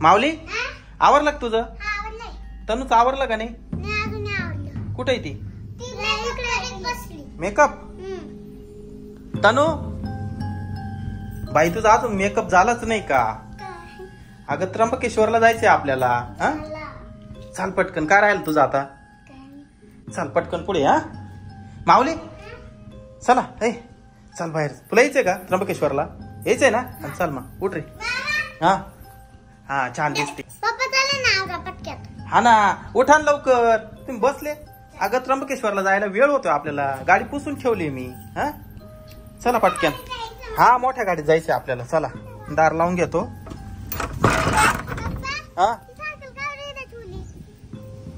माऊली आवरलं का तुझं? तनूच आवरलं का नाही? कुठे ती मेकअप? तनू बाई तुझा अजून मेकअप झालाच नाही का? अगं त्र्यंबकेश्वरला जायचंय आपल्याला. हा चाल पटकन. काय राहील तुझं आता? चाल पटकन पुढे. हा माऊली चला. हे चल बाहेर. तुला यायचंय का त्र्यंबकेश्वरला? यायचंय ना? चल मग उठ रे. हा हा छान दिसते. हा ना उठा लवकर. तुम्ही बसले. अगं त्र्यंबकेश्वरला जायला वेळ होतोय आपल्याला. गाडी पुसून ठेवली मी. हा चला पटकन. हा मोठ्या गाडीत जायचंय आपल्याला. चला दार लावून घेतो. हा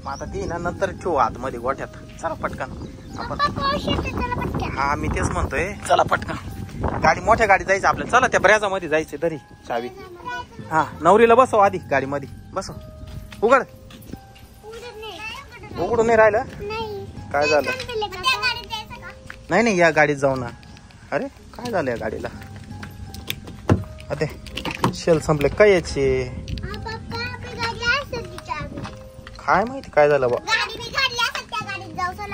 मग आता ती ना नंतर ठेवू आतमध्ये गोठ्यात. चला पटकन आपण. हा मी तेच म्हणतोय. चला पटकन. गाडी मोठ्या गाडीत जायचं आपल्याला. चला त्या ब्रॅजामध्ये जायचंय. तरी चावी. हा नवरीला बसव आधी गाडीमध्ये. बसव. उघड. उघडून नाही राहिलं. काय झालं? नाही नाही या गाडीत जाऊ ना. अरे काय झालं या गाडीला? अरे शेल संपले काय याचे? काय माहिती काय झालं बा.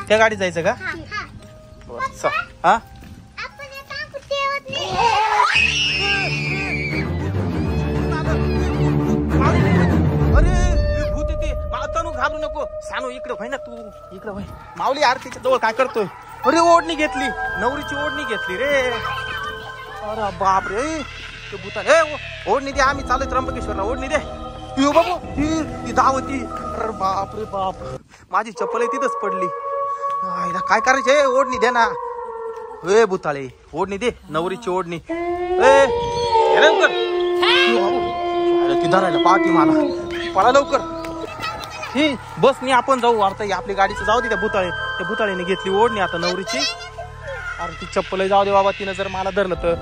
त्या गाडीत जायचं का? हा घालू नको. सानू इकडे व्हाय ना तू. इकडे व्हाय. माऊली आरतीच्या जवळ काय करतोय? अरे ओढणी घेतली. नवरीची ओढणी घेतली रे. अरे बाप रे ते भूतान. ओढणी दे. आम्ही चालू त्र्यंबकेश्वरला. ओढणी दे. बाबू ती धावती. अरे बाप रे बाप. माझी चप्पल तिथंच पडली. काय करायचे? ओढणी दे ना. ए भूताळे ओढणी दे. नवरीची ओढणी. लवकर. ती धरायला पाहती मला. पळा लवकर. ही बसनी आपण जाऊ. आता आपली गाडीचं जाऊ दे. त्या भुताळीने घेतली ओढणी आता नवरीची. अरे ती चप्पल जाऊ दे बाबा. तिनं जर मला धरलं तर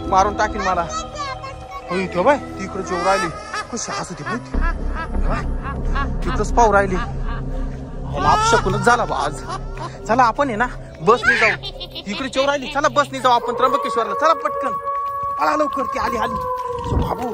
मारून टाकीन मला. ठेव बाय. ती इकडे जेव राहिली. कशी हसू ती तिकडच पाहू राहिली. अपशकुनच झाला बा आज. चला आपण आहे ना बसनी जाऊ. इकडे जेव राहिली. चला बसनी जाऊ आपण त्र्यंबकेश्वरला. चला पटकन. आला लवकर. ती आली बाबू.